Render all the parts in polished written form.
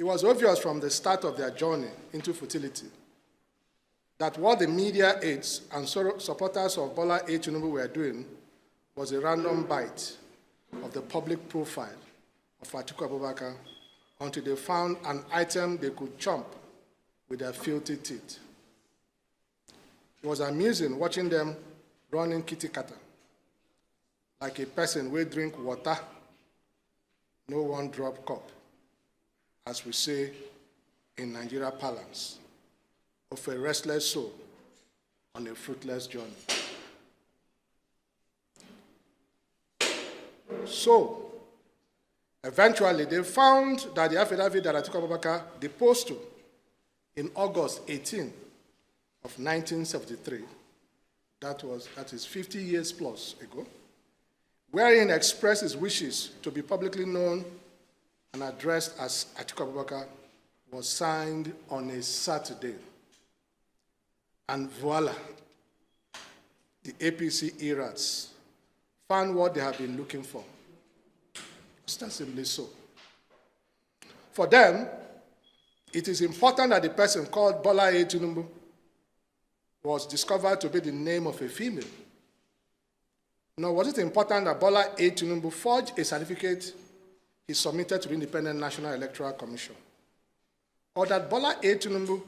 was obvious from the start of their journey into futility that what the media aides and supporters of Bola A. Tinubu were doing was a random bite of the public profile of Atiku Abubakar until they found an item they could chomp with their filthy teeth. It was amusing watching them running kitty kata, like a person will drink water, no one drop cup, as we say in Nigeria parlance, of a restless soul on a fruitless journey. So, eventually they found that the affidavit that Atiku Abubakar deposed to in August 18 of 1973, that is 50 years plus ago, wherein expressed his wishes to be publicly known and addressed as Atiku Abubakar, was signed on a Saturday. And voila, the APC errats found what they have been looking for. Ostensibly so. For them, it is important that the person called Bola A. Tinubu was discovered to be the name of a female. Nor was it important that Bola A. Tinubu forged a certificate he submitted to the Independent National Electoral Commission, or that Bola A. Tinubu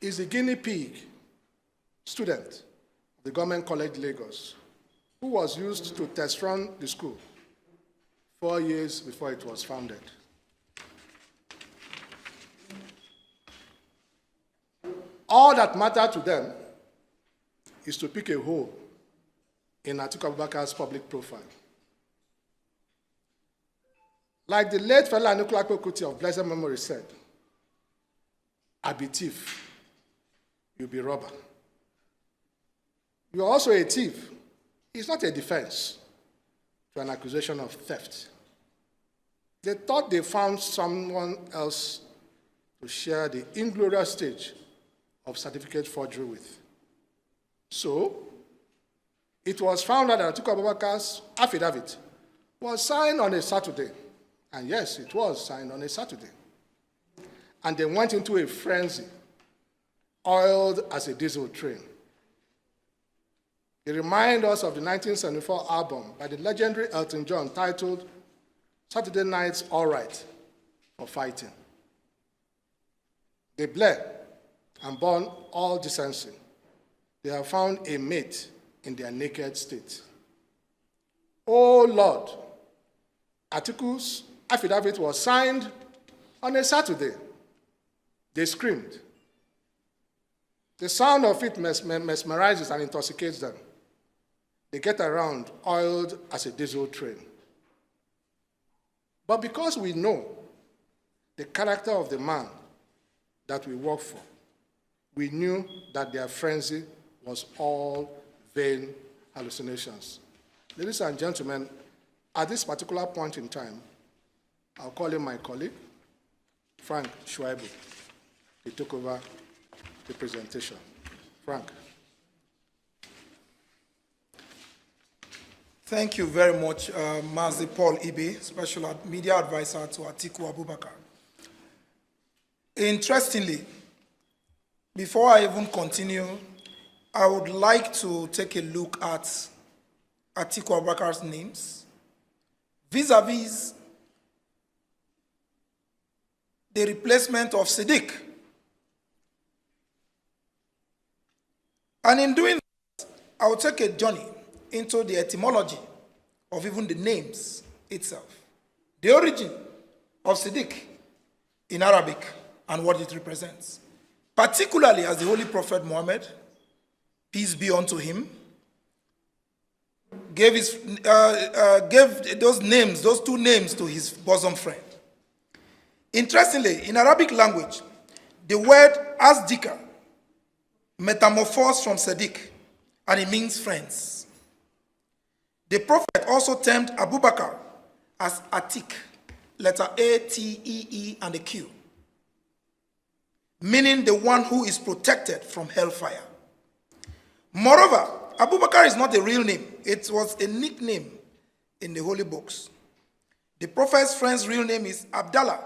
is the guinea pig student of the Government College Lagos, who was used to test run the school 4 years before it was founded. All that mattered to them is to pick a hole in Atiku Abubakar's public profile. Like the late Fela Anikulapo Kuti of blessed memory said, "I be thief, you be robber." You are also a thief. It's not a defense to an accusation of theft. They thought they found someone else to share the inglorious stage of certificate forgery with. So, it was found out that Atiku Abubakar's affidavit was signed on a Saturday. And yes, it was signed on a Saturday. And they went into a frenzy, oiled as a diesel train. They remind us of the 1974 album by the legendary Elton John titled Saturday Night's All Right for Fighting. They bled and burn all decency. They have found a mate in their naked state. Oh Lord, Atiku's affidavit was signed on a Saturday. They screamed. The sound of it mesmerizes and intoxicates them. They get around oiled as a diesel train. But because we know the character of the man that we work for, we knew that their frenzy was all vain hallucinations. Ladies and gentlemen, at this particular point in time, I'll call in my colleague, Frank Shuaibu. He took over the presentation. Frank. Thank you very much, Mazi Paul Ibe, Special Media Advisor to Atiku Abubakar. Interestingly, before I even continue, I would like to take a look at Atiku Abubakar's names vis-a-vis the replacement of Siddiq. And in doing that, I will take a journey into the etymology of even the names itself, the origin of Siddiq in Arabic and what it represents, particularly as the Holy Prophet Muhammad, peace be unto him, gave those names, those two names to his bosom friend. Interestingly, in Arabic language, the word Asdika metamorphosed from Siddiq, and it means friends. The Prophet also termed Abu Bakr as Atik, letter A, T, E, E, and a Q, meaning the one who is protected from hellfire. Moreover, Abu Bakr is not a real name. It was a nickname in the holy books. The Prophet's friend's real name is Abdallah,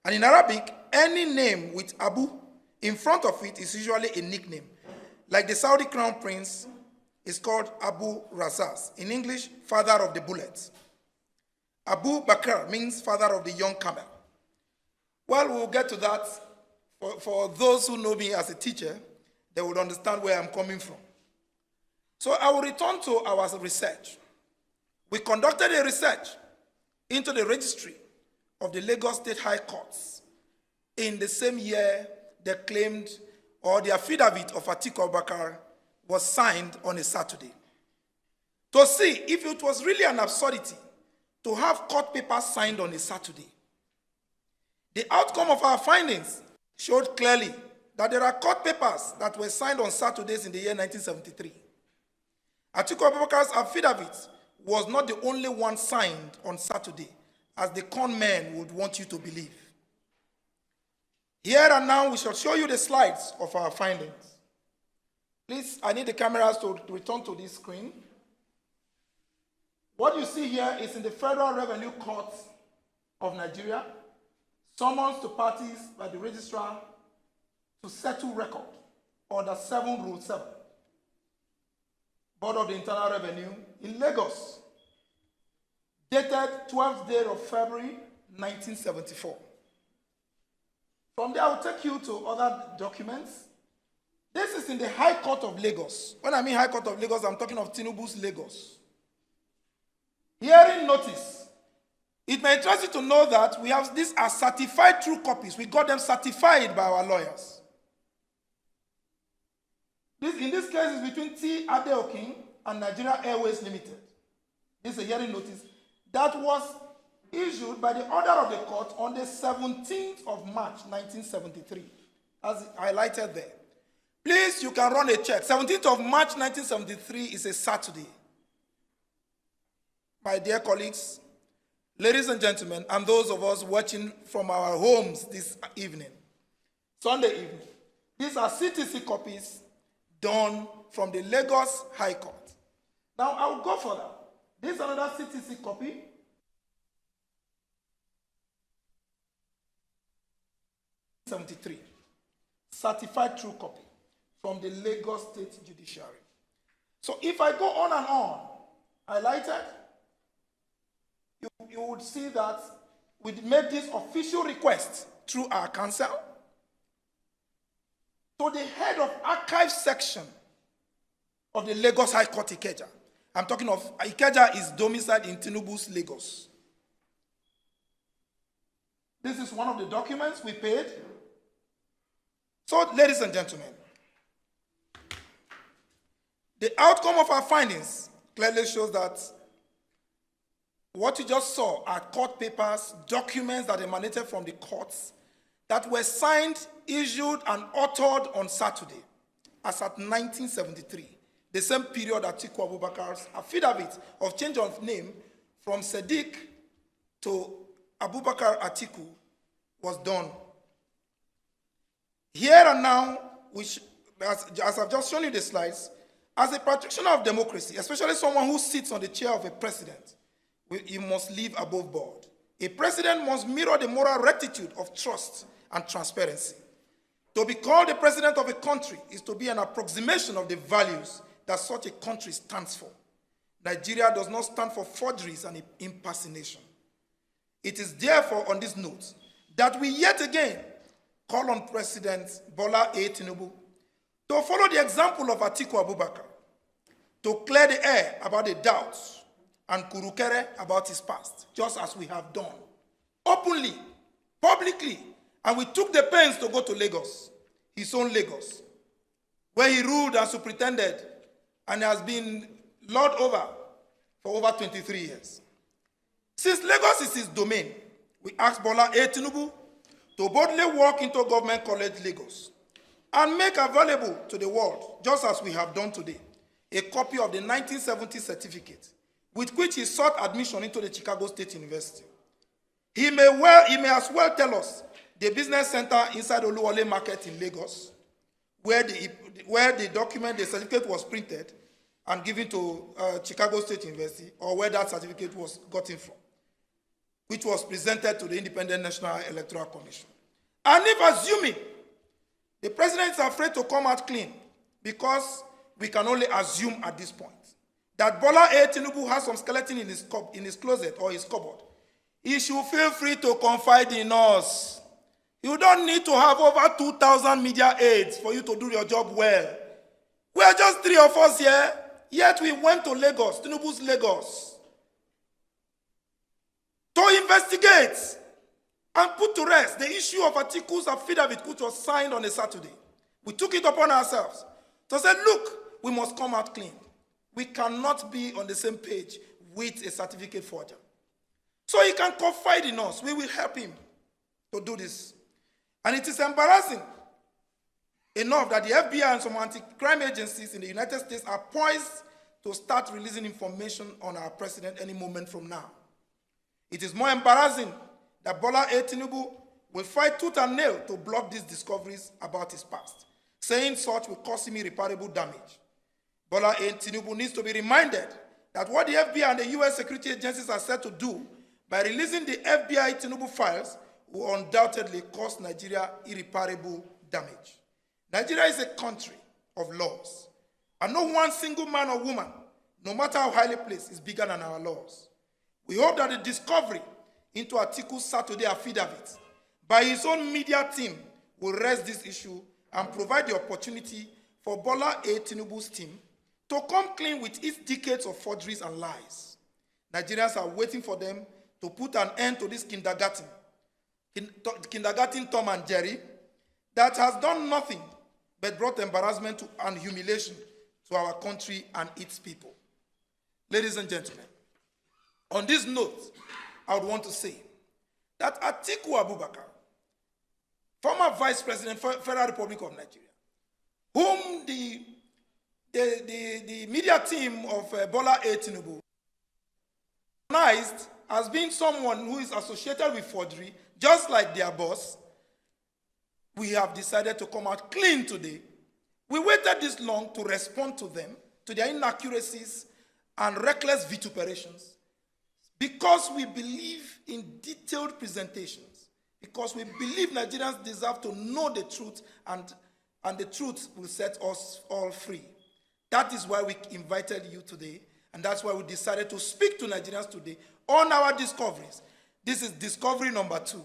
And in Arabic, any name with Abu in front of it is usually a nickname. Like the Saudi crown prince is called Abu Razaz. In English, father of the bullet. Abu Bakr means father of the young camel. Well, we'll get to that. For those who know me as a teacher, they would understand where I'm coming from. So I will return to our research. We conducted a research into the registry of the Lagos State High Courts in the same year they claimed, or the affidavit of Atiku Abubakar was signed on a Saturday, to see if it was really an absurdity to have court papers signed on a Saturday. The outcome of our findings showed clearly that there are court papers that were signed on Saturdays in the year 1973. Atiku Abubakar's affidavit was not the only one signed on Saturday, as the con men would want you to believe. Here and now, we shall show you the slides of our findings. Please, I need the cameras to return to this screen. What you see here is in the Federal Revenue Court of Nigeria, summons to parties by the registrar to settle record under 7 Rule 7, Board of the Internal Revenue in Lagos, dated 12th day of February 1974. From there, I will take you to other documents. This is in the High Court of Lagos. When I mean High Court of Lagos, I'm talking of Tinubu's Lagos. Hearing notice. It may interest you to know that we have these are certified true copies. We got them certified by our lawyers. In this case, is between T. Adeokin and Nigeria Airways Limited. This is a hearing notice that was issued by the order of the court on the 17th of March, 1973, as highlighted there. Please, you can run a check. 17th of March, 1973 is a Saturday. My dear colleagues, ladies and gentlemen, and those of us watching from our homes this evening, Sunday evening, these are CTC copies done from the Lagos High Court. Now, I will go further. This is another CTC copy. '73, certified true copy from the Lagos State Judiciary. So if I go on and on, highlighted, you would see that we made this official request through our counsel to the head of archive section of the Lagos High Court Ikeja. I'm talking of Ikeja is domiciled in Tinubu's Lagos. This is one of the documents we paid. So, ladies and gentlemen, the outcome of our findings clearly shows that what you just saw are court papers, documents that emanated from the courts that were signed, issued, and authored on Saturday, as at 1973, the same period Atiku Abubakar's affidavit of change of name from Sadiq to Abubakar Atiku was done. Here and now, which, as I've just shown you the slides, as a practitioner of democracy, especially someone who sits on the chair of a president, you must live above board. A president must mirror the moral rectitude of trust and transparency. To be called the president of a country is to be an approximation of the values that such a country stands for. Nigeria does not stand for forgeries and impersonation. It is therefore on this note that we yet again call on President Bola A. Tinubu to follow the example of Atiku Abubakar, to clear the air about the doubts and kurukere about his past, just as we have done, openly, publicly, and we took the pains to go to Lagos, his own Lagos, where he ruled and superintended and has been lord over for over 23 years. Since Lagos is his domain, we ask Bola A. Tinubu to boldly walk into Government College Lagos and make available to the world, just as we have done today, a copy of the 1970 certificate with which he sought admission into the Chicago State University. He may as well tell us the business center inside Oluwole Market in Lagos, where the document, the certificate was printed and given to Chicago State University, or where that certificate was gotten from. which was presented to the Independent National Electoral Commission. And if assuming the president is afraid to come out clean, because we can only assume at this point that Bola A. Tinubu has some skeleton in his closet or his cupboard, he should feel free to confide in us. You don't need to have over 2,000 media aides for you to do your job well. We are just 3 of us here, yet we went to Lagos, Tinubu's Lagos, to investigate and put to rest the issue of Atiku's affidavit, which was signed on a Saturday. We took it upon ourselves to say, look, we must come out clean. We cannot be on the same page with a certificate forger. So he can confide in us. We will help him to do this. And it is embarrassing enough that the FBI and some anti-crime agencies in the United States are poised to start releasing information on our president any moment from now. It is more embarrassing that Bola A. Tinubu will fight tooth and nail to block these discoveries about his past, saying such will cause him irreparable damage. Bola A. Tinubu needs to be reminded that what the FBI and the U.S. security agencies are set to do by releasing the FBI Tinubu files will undoubtedly cause Nigeria irreparable damage. Nigeria is a country of laws, and no one single man or woman, no matter how highly placed, is bigger than our laws. We hope that the discovery into Atiku's Saturday affidavit by his own media team will raise this issue and provide the opportunity for Bola A. Tinubu's team to come clean with its decades of forgeries and lies. Nigerians are waiting for them to put an end to this kindergarten Tom and Jerry that has done nothing but brought embarrassment and humiliation to our country and its people. Ladies and gentlemen, on this note, I would want to say that Atiku Abubakar, former Vice President, Federal Republic of Nigeria, whom the media team of Bola A. Tinubu recognized as being someone who is associated with forgery, just like their boss, we have decided to come out clean today. We waited this long to respond to them, to their inaccuracies and reckless vituperations, because we believe in detailed presentations, because we believe Nigerians deserve to know the truth, and the truth will set us all free. That is why we invited you today, and that's why we decided to speak to Nigerians today on our discoveries. This is discovery number 2.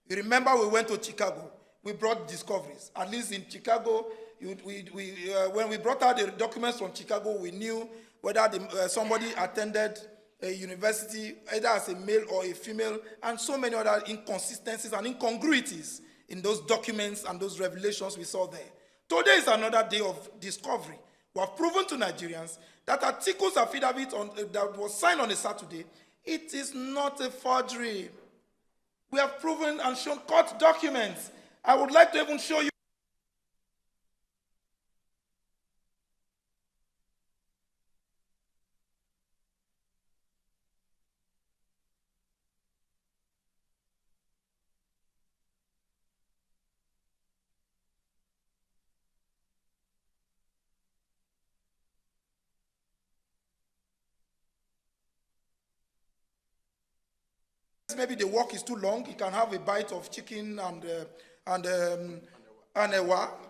You remember we went to Chicago. We brought discoveries. At least in Chicago, when we brought out the documents from Chicago, we knew whether somebody attended a university, either as a male or a female, and so many other inconsistencies and incongruities in those documents and those revelations we saw there. Today is another day of discovery. We have proven to Nigerians that Atiku's affidavit that was signed on a Saturday, it is not a forgery. We have proven and shown court documents. I would like to even show you. Maybe the work is too long. You can have a bite of chicken and a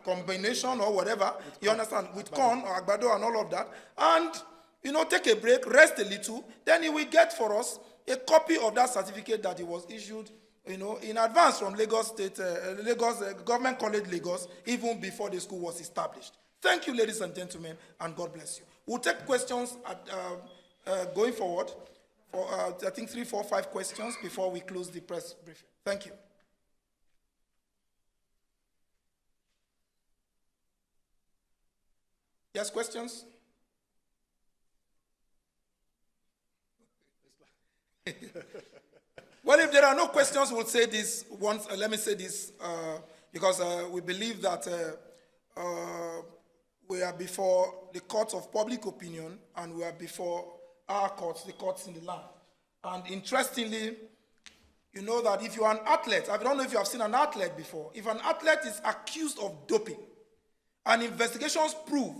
combination or whatever. You understand? With corn or agbado and all of that. And, take a break, rest a little. Then he will get for us a copy of that certificate that he was issued, in advance from Lagos State, Government College Lagos, even before the school was established. Thank you, ladies and gentlemen, and God bless you. We'll take questions going forward. I think 3, 4, 5 questions before we close the press briefing. Thank you. Yes, questions? Well, if there are no questions, we'll say this once. Let me say this because we believe that we are before the courts of public opinion, and we are before our courts, the courts in the land. And interestingly, you know that if you are an athlete, I don't know if you have seen an athlete before, if an athlete is accused of doping, and investigations prove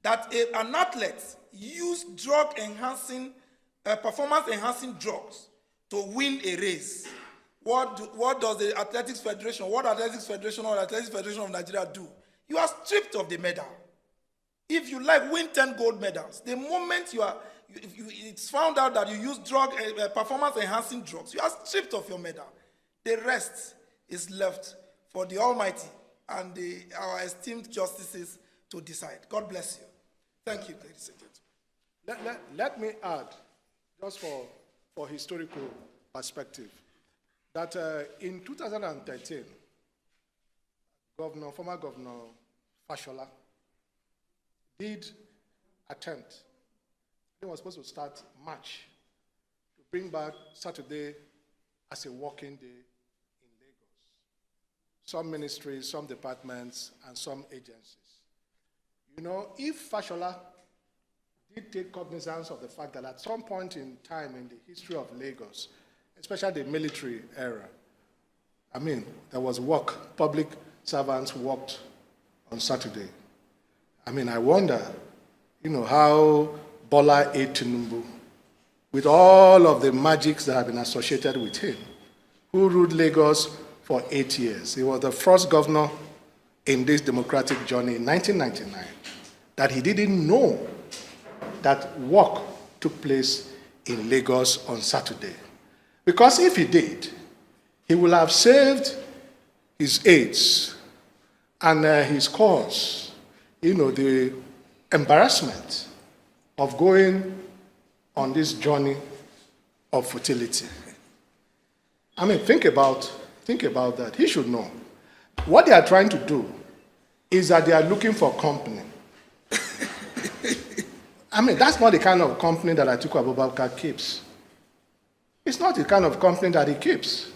that an athlete used performance-enhancing drugs to win a race, what does the Athletics Federation, what Athletics Federation or Athletics Federation of Nigeria do? You are stripped of the medal. If you like, win 10 gold medals. The moment it's found out that you use performance-enhancing drugs, you are stripped of your medal. The rest is left for the Almighty and our esteemed justices to decide. God bless you. Thank you, ladies and gentlemen. Let me add, just for historical perspective, that in 2013, former Governor Fashola did attempt, he was supposed to start March, to bring back Saturday as a working day in Lagos. Some ministries, some departments, and some agencies. You know, if Fashola did take cognizance of the fact that at some point in time in the history of Lagos, especially the military era, I mean, there was work, public servants worked on Saturday. I mean, I wonder, you know, how Bola A. Tinubu, with all of the magics that have been associated with him, who ruled Lagos for 8 years. He was the first governor in this democratic journey in 1999, that he didn't know that work took place in Lagos on Saturday. Because if he did, he would have saved his aides and his cause, you know, the embarrassment of going on this journey of futility. I mean, think about that. He should know. What they are trying to do is that they are looking for company. I mean, that's not the kind of company that Atiku Abubakar keeps. It's not the kind of company that he keeps.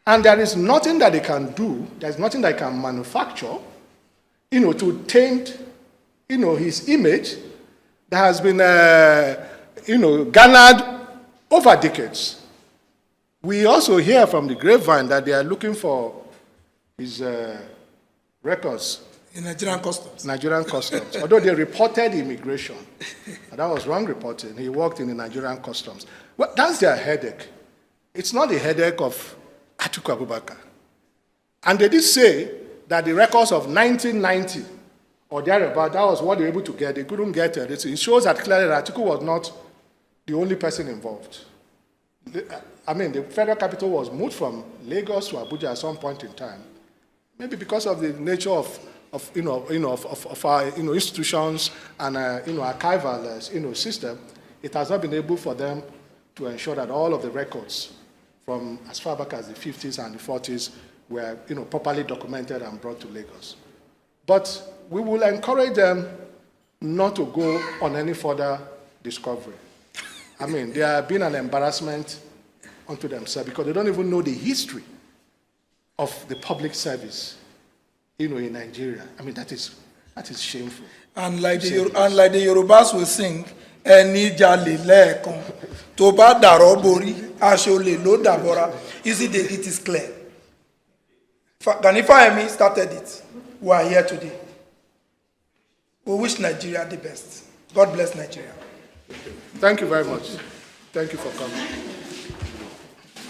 And there is nothing that they can do, there's nothing that they can manufacture, you know, to taint, you know, his image that has been, you know, garnered over decades. We also hear from the grapevine that they are looking for his records. In Nigerian customs. Nigerian customs. Although they reported immigration. That was wrong reporting. He worked in the Nigerian customs. Well, that's their headache. It's not the headache of Atiku Abubakar. And they did say that the records of 1990 or thereabout, that was what they were able to get. They couldn't get it. It shows that clearly that Atiku was not the only person involved. I mean, the federal capital was moved from Lagos to Abuja at some point in time. Maybe because of the nature of our institutions and archival system, it has not been able for them to ensure that all of the records from as far back as the 50s and the 40s were properly documented and brought to Lagos. But we will encourage them not to go on any further discovery. I mean, they are being an embarrassment unto themselves because they don't even know the history of the public service, in Nigeria. I mean, that is shameful. And like the Yorubas will sing, "Eni jale lẹ́ẹ̀kan, tó bá dàrọ́ borí, aṣọ lè ló dàbọ̀ra." You see, it is clear. Gani Fáyẹ̀mí started it. We are here today. We wish Nigeria the best. God bless Nigeria. Thank you very much. Thank you for coming.